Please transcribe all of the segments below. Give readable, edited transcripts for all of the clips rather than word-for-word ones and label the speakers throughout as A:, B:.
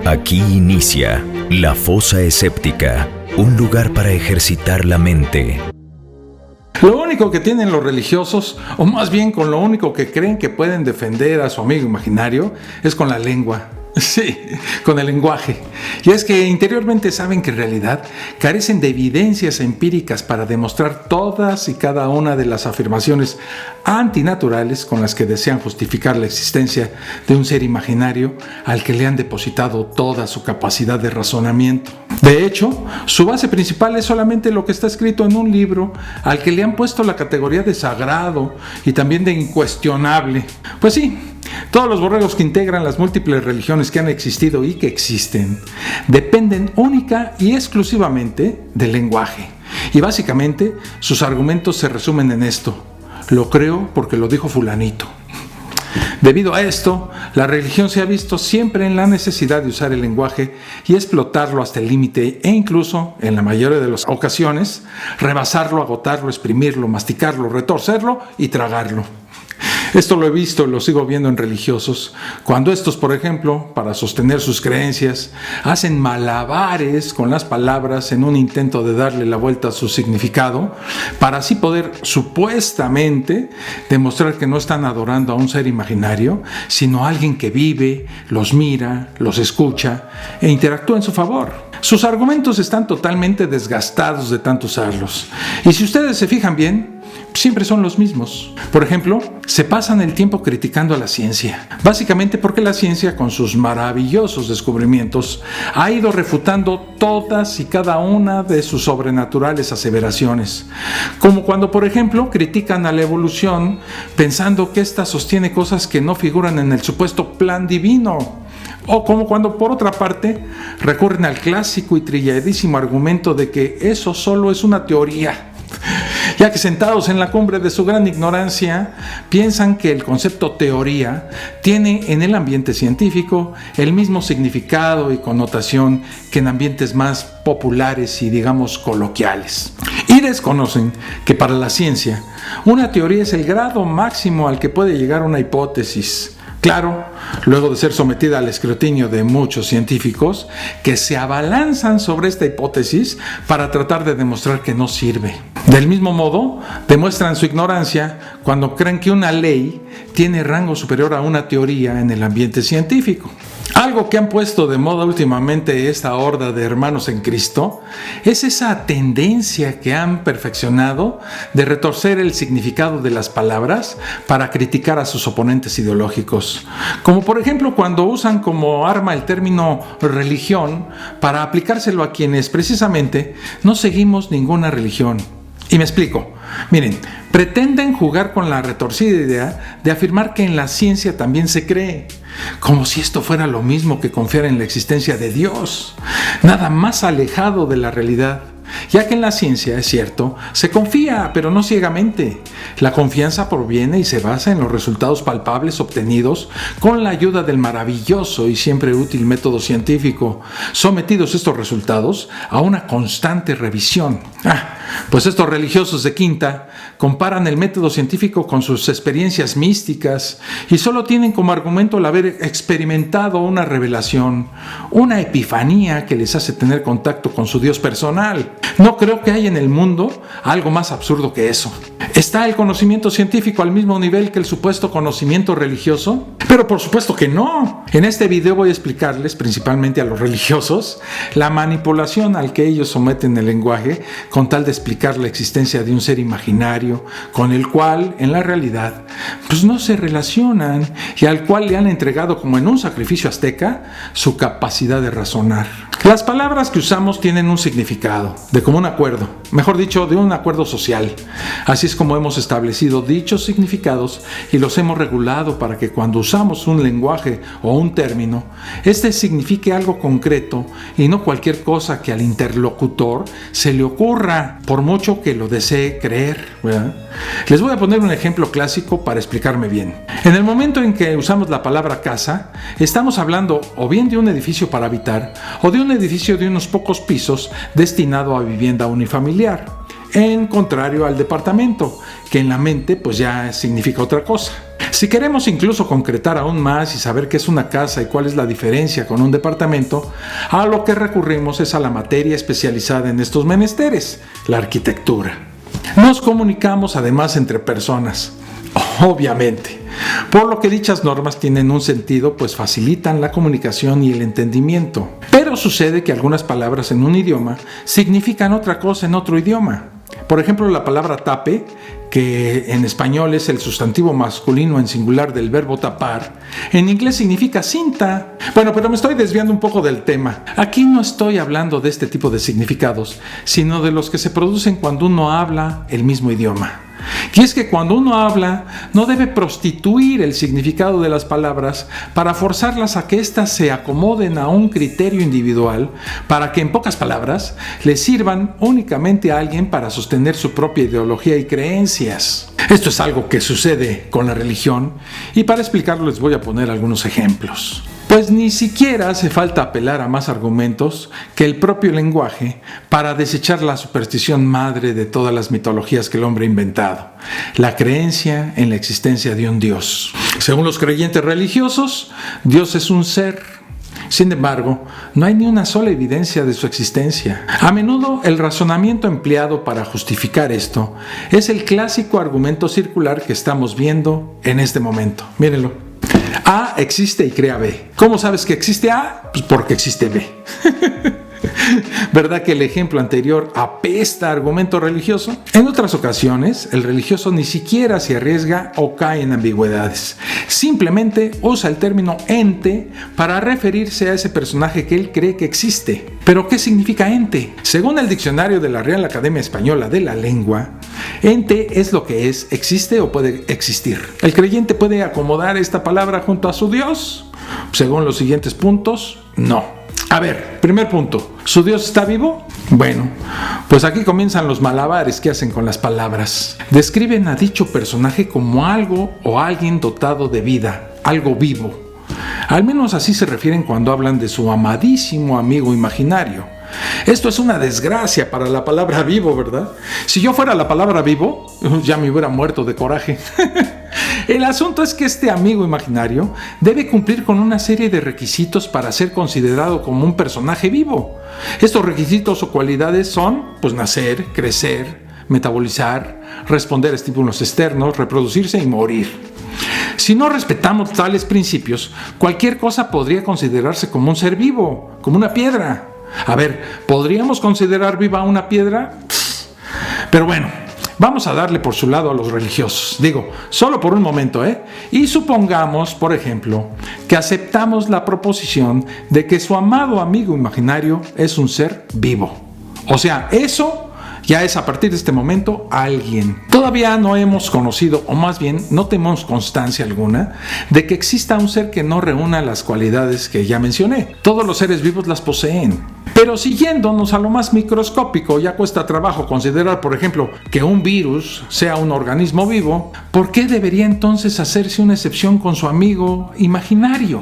A: Aquí inicia La Fosa Escéptica, un lugar para ejercitar la mente.
B: Lo único que tienen los religiosos, o más bien con lo único que creen que pueden defender a su amigo imaginario, es con la lengua. Sí, con el lenguaje. Y es que interiormente saben que en realidad carecen de evidencias empíricas para demostrar todas y cada una de las afirmaciones antinaturales con las que desean justificar la existencia de un ser imaginario al que le han depositado toda su capacidad de razonamiento. De hecho, su base principal es solamente lo que está escrito en un libro al que le han puesto la categoría de sagrado y también de incuestionable. Pues sí, todos los borregos que integran las múltiples religiones que han existido y que existen dependen única y exclusivamente del lenguaje. Y básicamente sus argumentos se resumen en esto: lo creo porque lo dijo fulanito. Debido a esto, la religión se ha visto siempre en la necesidad de usar el lenguaje y explotarlo hasta el límite e incluso, en la mayoría de las ocasiones, rebasarlo, agotarlo, exprimirlo, masticarlo, retorcerlo y tragarlo. Esto lo he visto y lo sigo viendo en religiosos, cuando estos, por ejemplo, para sostener sus creencias, hacen malabares con las palabras en un intento de darle la vuelta a su significado, para así poder, supuestamente, demostrar que no están adorando a un ser imaginario, sino a alguien que vive, los mira, los escucha e interactúa en su favor. Sus argumentos están totalmente desgastados de tanto usarlos. Y si ustedes se fijan bien, siempre son los mismos. Por ejemplo, se pasan el tiempo criticando a la ciencia, básicamente porque la ciencia, con sus maravillosos descubrimientos, ha ido refutando todas y cada una de sus sobrenaturales aseveraciones. Como cuando, por ejemplo, critican a la evolución pensando que ésta sostiene cosas que no figuran en el supuesto plan divino. O como cuando, por otra parte, recurren al clásico y trilladísimo argumento de que eso solo es una teoría, ya que sentados en la cumbre de su gran ignorancia, piensan que el concepto teoría tiene en el ambiente científico el mismo significado y connotación que en ambientes más populares y, digamos, coloquiales. Y desconocen que para la ciencia, una teoría es el grado máximo al que puede llegar una hipótesis. Claro, luego de ser sometida al escrutinio de muchos científicos que se abalanzan sobre esta hipótesis para tratar de demostrar que no sirve. Del mismo modo, demuestran su ignorancia cuando creen que una ley tiene rango superior a una teoría en el ambiente científico. Algo que han puesto de moda últimamente esta horda de hermanos en Cristo es esa tendencia que han perfeccionado de retorcer el significado de las palabras para criticar a sus oponentes ideológicos. Como por ejemplo cuando usan como arma el término religión para aplicárselo a quienes precisamente no seguimos ninguna religión. Y me explico. Miren, pretenden jugar con la retorcida idea de afirmar que en la ciencia también se cree, como si esto fuera lo mismo que confiar en la existencia de Dios. Nada más alejado de la realidad, ya que en la ciencia, es cierto, se confía, pero no ciegamente. La confianza proviene y se basa en los resultados palpables obtenidos con la ayuda del maravilloso y siempre útil método científico, sometidos estos resultados a una constante revisión. Pues estos religiosos de quinta comparan el método científico con sus experiencias místicas y solo tienen como argumento el haber experimentado una revelación, una epifanía que les hace tener contacto con su Dios personal. No creo que haya en el mundo algo más absurdo que eso. ¿Está el conocimiento científico al mismo nivel que el supuesto conocimiento religioso? Pero por supuesto que no. En este video voy a explicarles, principalmente a los religiosos, la manipulación al que ellos someten el lenguaje con tal de explicar la existencia de un ser imaginario con el cual, en la realidad, pues no se relacionan y al cual le han entregado, como en un sacrificio azteca, su capacidad de razonar. Las palabras que usamos tienen un significado, de común acuerdo, mejor dicho, de un acuerdo social. Así es como hemos establecido dichos significados y los hemos regulado para que cuando usamos un lenguaje o un término, este signifique algo concreto y no cualquier cosa que al interlocutor se le ocurra, por mucho que lo desee creer, ¿verdad? Les voy a poner un ejemplo clásico para explicarme bien. En el momento en que usamos la palabra casa, estamos hablando o bien de un edificio para habitar o de un edificio de unos pocos pisos destinado a vivienda unifamiliar, en contrario al departamento, que en la mente pues ya significa otra cosa. Si queremos incluso concretar aún más y saber qué es una casa y cuál es la diferencia con un departamento, a lo que recurrimos es a la materia especializada en estos menesteres, la arquitectura. Nos comunicamos además entre personas, obviamente, por lo que dichas normas tienen un sentido, pues facilitan la comunicación y el entendimiento. Pero sucede que algunas palabras en un idioma significan otra cosa en otro idioma. Por ejemplo, la palabra tape, que en español es el sustantivo masculino en singular del verbo tapar, en inglés significa cinta. Bueno, pero me estoy desviando un poco del tema. Aquí no estoy hablando de este tipo de significados, sino de los que se producen cuando uno habla el mismo idioma. Y es que cuando uno habla, no debe prostituir el significado de las palabras para forzarlas a que éstas se acomoden a un criterio individual, para que en pocas palabras le sirvan únicamente a alguien para sostener su propia ideología y creencias. Esto es algo que sucede con la religión, y para explicarlo les voy a poner algunos ejemplos. Pues ni siquiera hace falta apelar a más argumentos que el propio lenguaje para desechar la superstición madre de todas las mitologías que el hombre ha inventado, la creencia en la existencia de un Dios. Según los creyentes religiosos, Dios es un ser. Sin embargo, no hay ni una sola evidencia de su existencia. A menudo el razonamiento empleado para justificar esto es el clásico argumento circular que estamos viendo en este momento. Mírenlo. A existe y crea B. ¿Cómo sabes que existe A? Pues porque existe B. ¿Verdad que el ejemplo anterior apesta a argumento religioso? En otras ocasiones, el religioso ni siquiera se arriesga o cae en ambigüedades. Simplemente usa el término ente para referirse a ese personaje que él cree que existe. ¿Pero qué significa ente? Según el diccionario de la Real Academia Española de la Lengua, ente es lo que es, existe o puede existir. ¿El creyente puede acomodar esta palabra junto a su Dios? Según los siguientes puntos, no. A ver, primer punto, ¿su Dios está vivo? Bueno, pues aquí comienzan los malabares que hacen con las palabras. Describen a dicho personaje como algo o alguien dotado de vida, algo vivo. Al menos así se refieren cuando hablan de su amadísimo amigo imaginario. Esto es una desgracia para la palabra vivo, ¿verdad? Si yo fuera la palabra vivo, ya me hubiera muerto de coraje. El asunto es que este amigo imaginario debe cumplir con una serie de requisitos para ser considerado como un personaje vivo. Estos requisitos o cualidades son, pues, nacer, crecer, metabolizar, responder a estímulos externos, reproducirse y morir. Si no respetamos tales principios, cualquier cosa podría considerarse como un ser vivo, como una piedra. A ver, ¿podríamos considerar viva una piedra? Pero bueno, vamos a darle por su lado a los religiosos. Digo, solo por un momento, ¿eh? Y supongamos, por ejemplo, que aceptamos la proposición de que su amado amigo imaginario es un ser vivo. O sea, eso ya es a partir de este momento alguien. Todavía no hemos conocido, o más bien no tenemos constancia alguna, de que exista un ser que no reúna las cualidades que ya mencioné. Todos los seres vivos las poseen. Pero siguiéndonos a lo más microscópico, ya cuesta trabajo considerar, por ejemplo, que un virus sea un organismo vivo. ¿Por qué debería entonces hacerse una excepción con su amigo imaginario?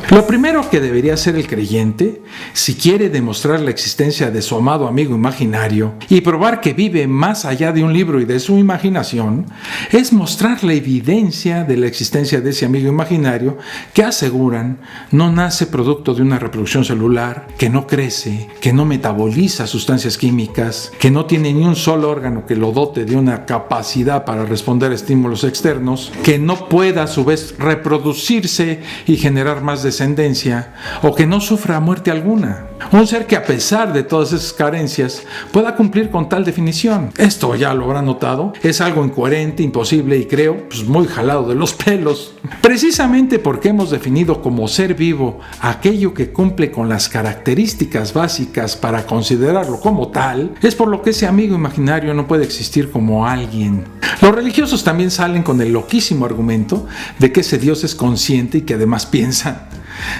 B: Lo primero que debería hacer el creyente, si quiere demostrar la existencia de su amado amigo imaginario y probar que vive más allá de un libro y de su imaginación, es mostrar la evidencia de la existencia de ese amigo imaginario que aseguran no nace producto de una reproducción celular, que no crece, que no metaboliza sustancias químicas, que no tiene ni un solo órgano que lo dote de una capacidad para responder a estímulos externos, que no pueda a su vez reproducirse y generar más descendencia, o que no sufra muerte alguna. Un ser que a pesar de todas esas carencias pueda cumplir con tal definición. Esto ya lo habrán notado, es algo incoherente, imposible y creo, pues muy jalado de los pelos. Precisamente porque hemos definido como ser vivo aquello que cumple con las características básicas para considerarlo como tal, es por lo que ese amigo imaginario no puede existir como alguien. Los religiosos también salen con el loquísimo argumento de que ese Dios es consciente y que además piensa.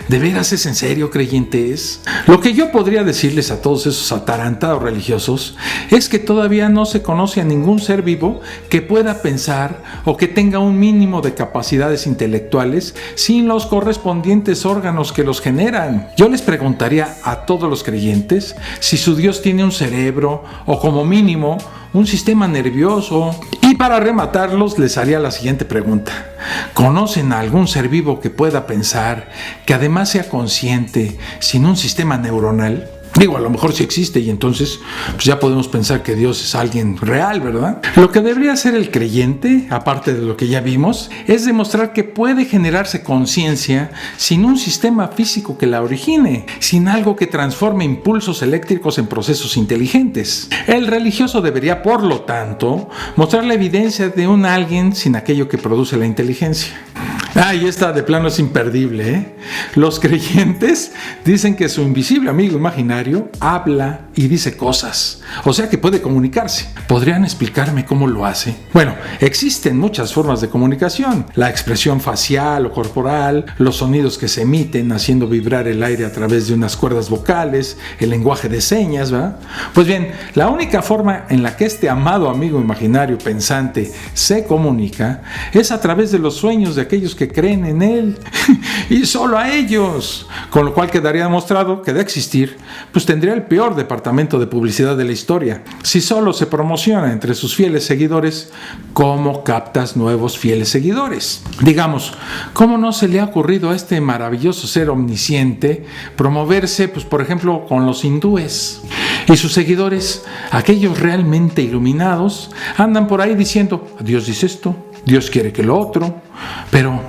B: ¿De veras es en serio, creyentes? Lo que yo podría decirles a todos esos atarantados religiosos es que todavía no se conoce a ningún ser vivo que pueda pensar o que tenga un mínimo de capacidades intelectuales sin los correspondientes órganos que los generan. Yo les preguntaría a todos los creyentes si su Dios tiene un cerebro o como mínimo un sistema nervioso. Y para rematarlos les haría la siguiente pregunta. ¿Conocen a algún ser vivo que pueda pensar, que además sea consciente, sin un sistema neuronal? Digo, a lo mejor sí existe y entonces pues ya podemos pensar que Dios es alguien real, ¿verdad? Lo que debería hacer el creyente, aparte de lo que ya vimos, es demostrar que puede generarse conciencia sin un sistema físico que la origine, sin algo que transforme impulsos eléctricos en procesos inteligentes. El religioso debería, por lo tanto, mostrar la evidencia de un alguien sin aquello que produce la inteligencia. Y esta de plano es imperdible, ¿eh? Los creyentes dicen que su invisible amigo imaginario habla y dice cosas, o sea que puede comunicarse. ¿Podrían explicarme cómo lo hace? Bueno, existen muchas formas de comunicación: la expresión facial o corporal, los sonidos que se emiten haciendo vibrar el aire a través de unas cuerdas vocales, el lenguaje de señas, ¿verdad? Pues bien, la única forma en la que este amado amigo imaginario pensante se comunica es a través de los sueños de aquellos que creen en él y solo a ellos, con lo cual quedaría demostrado que de existir, pues tendría el peor departamento de publicidad de la historia. Si solo se promociona entre sus fieles seguidores, ¿cómo captas nuevos fieles seguidores? Digamos, ¿cómo no se le ha ocurrido a este maravilloso ser omnisciente promoverse, pues por ejemplo, con los hindúes? Y sus seguidores, aquellos realmente iluminados, andan por ahí diciendo: Dios dice esto, Dios quiere que lo otro. Pero,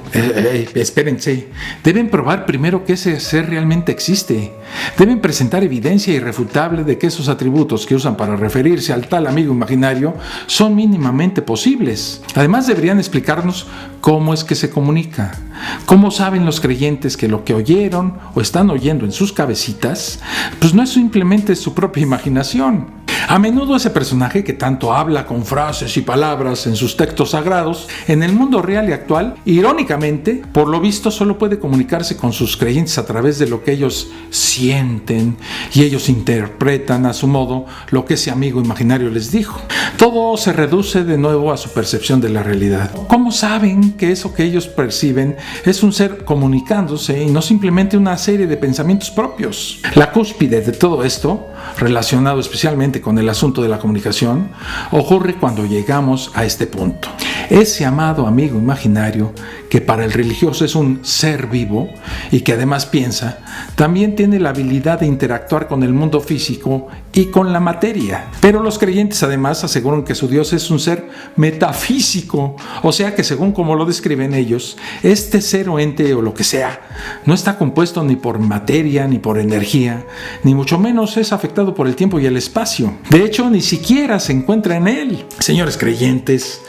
B: espérense, deben probar primero que ese ser realmente existe. Deben presentar evidencia irrefutable de que esos atributos que usan para referirse al tal amigo imaginario son mínimamente posibles. Además, deberían explicarnos cómo es que se comunica. ¿Cómo saben los creyentes que lo que oyeron o están oyendo en sus cabecitas, pues no es simplemente su propia imaginación? A menudo ese personaje que tanto habla con frases y palabras en sus textos sagrados, en el mundo real y actual, irónicamente, por lo visto solo puede comunicarse con sus creyentes a través de lo que ellos sienten, y ellos interpretan a su modo lo que ese amigo imaginario les dijo. Todo se reduce de nuevo a su percepción de la realidad. ¿Cómo saben que eso que ellos perciben es un ser comunicándose y no simplemente una serie de pensamientos propios? La cúspide de todo esto, relacionado especialmente con el asunto de la comunicación, ocurre cuando llegamos a este punto. Ese amado amigo imaginario, que para el religioso es un ser vivo y que además piensa, también tiene la habilidad de interactuar con el mundo físico y con la materia. Pero los creyentes además aseguran que su Dios es un ser metafísico, o sea que según como lo describen ellos, este ser o ente o lo que sea, no está compuesto ni por materia ni por energía, ni mucho menos es afectado por el tiempo y el espacio. De hecho, ni siquiera se encuentra en él. Señores creyentes,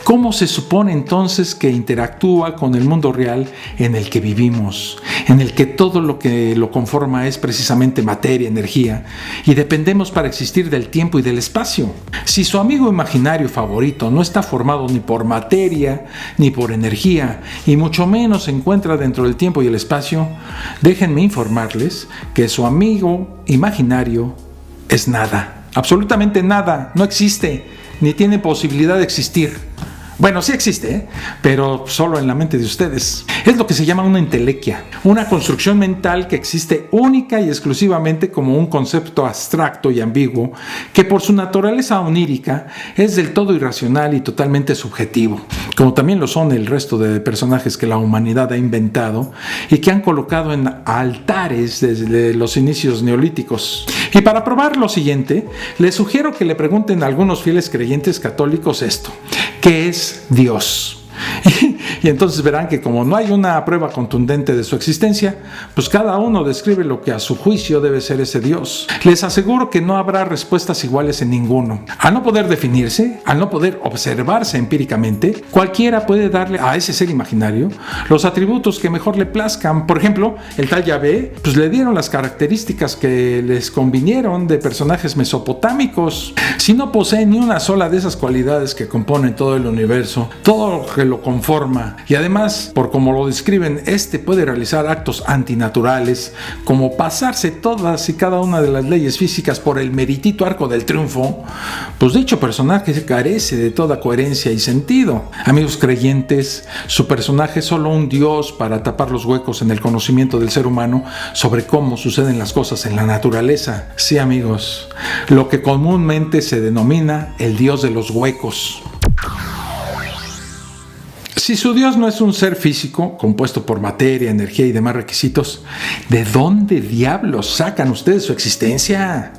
B: ¿cómo se supone entonces que interactúa con el mundo real en el que vivimos, en el que todo lo que lo conforma es precisamente materia, energía, y dependemos para existir del tiempo y del espacio? Si su amigo imaginario favorito no está formado ni por materia ni por energía, y mucho menos se encuentra dentro del tiempo y el espacio, déjenme informarles que su amigo imaginario es nada, absolutamente nada, no existe, ni tiene posibilidad de existir. Bueno, sí existe, pero solo en la mente de ustedes. Es lo que se llama una entelequia, una construcción mental que existe única y exclusivamente como un concepto abstracto y ambiguo que por su naturaleza onírica es del todo irracional y totalmente subjetivo, como también lo son el resto de personajes que la humanidad ha inventado y que han colocado en altares desde los inicios neolíticos. Y para probar lo siguiente, les sugiero que le pregunten a algunos fieles creyentes católicos esto: ¿qué es Dios? Y entonces verán que como no hay una prueba contundente de su existencia, pues cada uno describe lo que a su juicio debe ser ese Dios. Les aseguro que no habrá respuestas iguales en ninguno. Al no poder definirse, al no poder observarse empíricamente, cualquiera puede darle a ese ser imaginario los atributos que mejor le plazcan. Por ejemplo, el tal Yahvé, pues le dieron las características que les convinieron de personajes mesopotámicos. Si no posee ni una sola de esas cualidades que componen todo el universo, todo lo que lo conforma, y además, por como lo describen, este puede realizar actos antinaturales, como pasarse todas y cada una de las leyes físicas por el meritito arco del triunfo, pues dicho personaje carece de toda coherencia y sentido. Amigos creyentes, su personaje es solo un dios para tapar los huecos en el conocimiento del ser humano sobre cómo suceden las cosas en la naturaleza. Sí, amigos, lo que comúnmente se denomina el Dios de los huecos. Si su Dios no es un ser físico, compuesto por materia, energía y demás requisitos, ¿de dónde diablos sacan ustedes su existencia?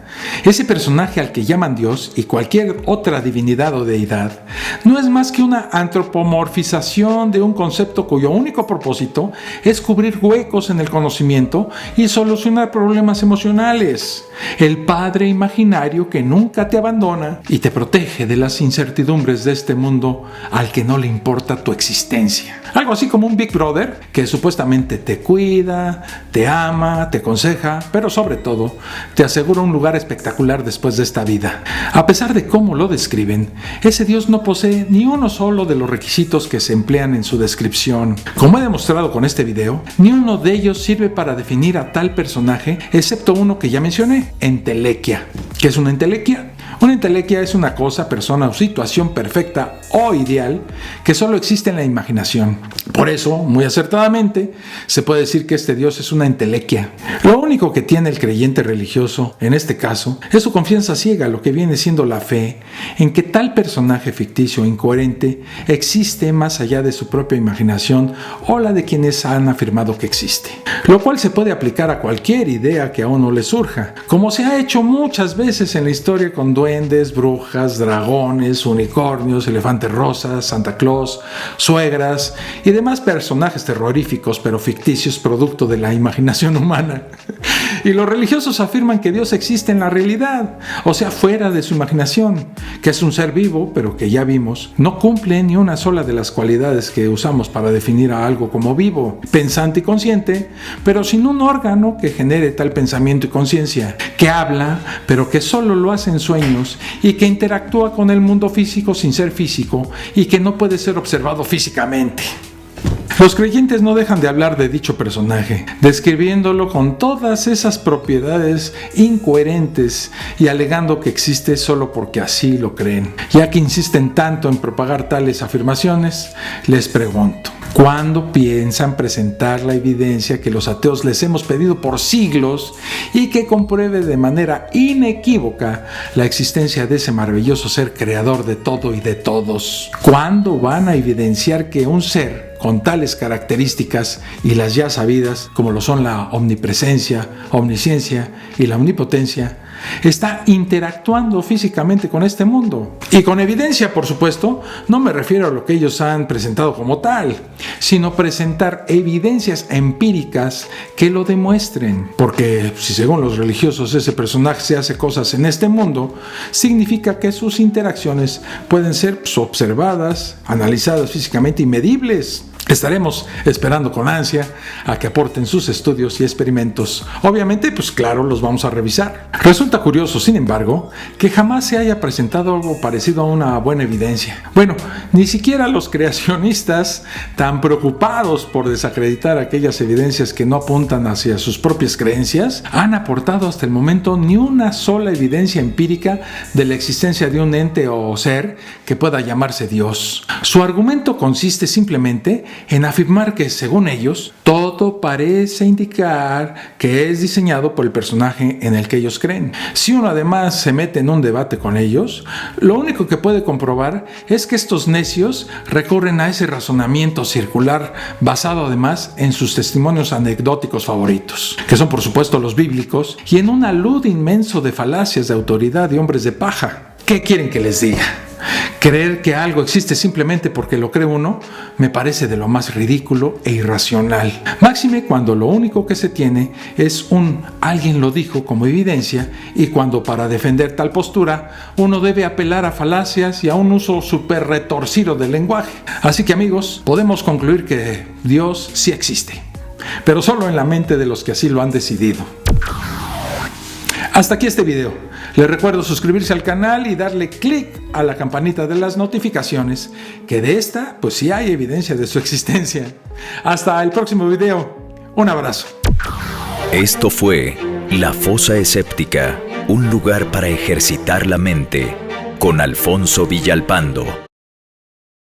B: Ese personaje al que llaman Dios y cualquier otra divinidad o deidad no es más que una antropomorfización de un concepto cuyo único propósito es cubrir huecos en el conocimiento y solucionar problemas emocionales. El padre imaginario que nunca te abandona y te protege de las incertidumbres de este mundo al que no le importa tu existencia. Algo así como un Big Brother que supuestamente te cuida, te ama, te aconseja, pero sobre todo te asegura un lugar espectacular después de esta vida. A pesar de cómo lo describen, ese Dios no posee ni uno solo de los requisitos que se emplean en su descripción. Como he demostrado con este video, ni uno de ellos sirve para definir a tal personaje, excepto uno que ya mencioné, entelequia. ¿Qué es una entelequia? Una entelequia es una cosa, persona o situación perfecta o ideal que solo existe en la imaginación. Por eso, muy acertadamente, se puede decir que este Dios es una entelequia. Lo único que tiene el creyente religioso, en este caso, es su confianza ciega, lo que viene siendo la fe en que tal personaje ficticio e incoherente existe más allá de su propia imaginación o la de quienes han afirmado que existe. Lo cual se puede aplicar a cualquier idea que a uno le surja, como se ha hecho muchas veces en la historia con duendes, brujas, dragones, unicornios, elefantes rosas, Santa Claus, suegras y demás personajes terroríficos pero ficticios producto de la imaginación humana. Y los religiosos afirman que Dios existe en la realidad, o sea, fuera de su imaginación, que es un ser vivo, pero que ya vimos, no cumple ni una sola de las cualidades que usamos para definir a algo como vivo, pensante y consciente, pero sin un órgano que genere tal pensamiento y conciencia, que habla, pero que solo lo hace en sueños y que interactúa con el mundo físico sin ser físico y que no puede ser observado físicamente. Los creyentes no dejan de hablar de dicho personaje, describiéndolo con todas esas propiedades incoherentes y alegando que existe solo porque así lo creen. Ya que insisten tanto en propagar tales afirmaciones, les pregunto, ¿cuándo piensan presentar la evidencia que los ateos les hemos pedido por siglos y que compruebe de manera inequívoca la existencia de ese maravilloso ser creador de todo y de todos? ¿Cuándo van a evidenciar que un ser con tales características y las ya sabidas, como lo son la omnipresencia, omnisciencia y la omnipotencia, está interactuando físicamente con este mundo? Y con evidencia, por supuesto, no me refiero a lo que ellos han presentado como tal, sino presentar evidencias empíricas que lo demuestren. Porque si según los religiosos ese personaje se hace cosas en este mundo, significa que sus interacciones pueden ser observadas, analizadas físicamente y medibles. Estaremos esperando con ansia a que aporten sus estudios y experimentos. Obviamente, pues claro, los vamos a revisar. Resulta curioso, sin embargo, que jamás se haya presentado algo parecido a una buena evidencia. Bueno, ni siquiera los creacionistas, tan preocupados por desacreditar aquellas evidencias que no apuntan hacia sus propias creencias, han aportado hasta el momento ni una sola evidencia empírica de la existencia de un ente o ser que pueda llamarse Dios. Su argumento consiste simplemente en afirmar que, según ellos, todo parece indicar que es diseñado por el personaje en el que ellos creen. Si uno además se mete en un debate con ellos, lo único que puede comprobar es que estos necios recurren a ese razonamiento circular basado además en sus testimonios anecdóticos favoritos, que son por supuesto los bíblicos, y en un alud inmenso de falacias de autoridad y hombres de paja. ¿Qué quieren que les diga? Creer que algo existe simplemente porque lo cree uno me parece de lo más ridículo e irracional. Máxime cuando lo único que se tiene es un alguien lo dijo como evidencia, y cuando para defender tal postura uno debe apelar a falacias y a un uso súper retorcido del lenguaje. Así que amigos, podemos concluir que Dios sí existe, pero solo en la mente de los que así lo han decidido. Hasta aquí este video. Les recuerdo suscribirse al canal y darle clic a la campanita de las notificaciones, que de esta, pues sí hay evidencia de su existencia. Hasta el próximo video. Un abrazo.
A: Esto fue La Fosa Escéptica, un lugar para ejercitar la mente, con Alfonso Villalpando.